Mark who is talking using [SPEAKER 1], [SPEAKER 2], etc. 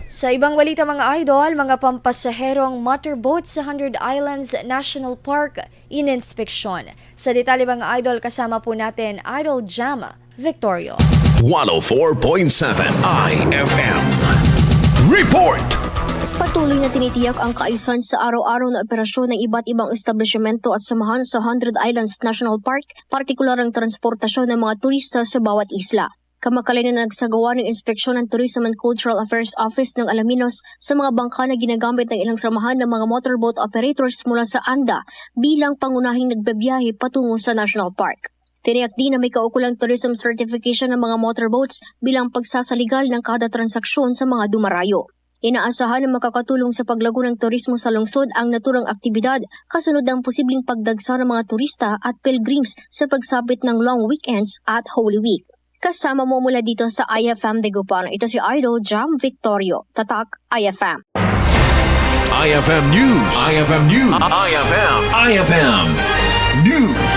[SPEAKER 1] Sa ibang balita mga idol, mga pampasaherong motorboat sa 100 Islands National Park, Ininspeksyon. Sa detalye mga idol, kasama po natin Idol Jam Victorio.
[SPEAKER 2] 104.7 IFM Report!
[SPEAKER 3] Patuloy na tinitiyak ang kaayusan sa araw-araw na operasyon ng iba't ibang establishmento at samahan sa 100 Islands National Park, partikular ang transportasyon ng mga turista sa bawat isla. Kamakailan na nagsagawa ng inspeksyon ng Tourism and Cultural Affairs Office ng Alaminos sa mga bangka na ginagamit ng ilang samahan ng mga motorboat operators mula sa ANDA bilang pangunahing nagbabiyahe patungo sa National Park. Tiniyak din na may kaukulang tourism certification ng mga motorboats bilang pagsasaligal ng kada transaksyon sa mga dumarayo. Inaasahan na makakatulong sa paglago ng turismo sa lungsod ang naturang aktibidad kasunod ng posibleng pagdagsa ng mga turista at pilgrims sa pagsapit ng long weekends at Holy Week. Kasama mo mula dito sa IFM Dagupan. Ito si Idol Jam Victorio. Tatak IFM.
[SPEAKER 2] IFM News. IFM News. IFM News.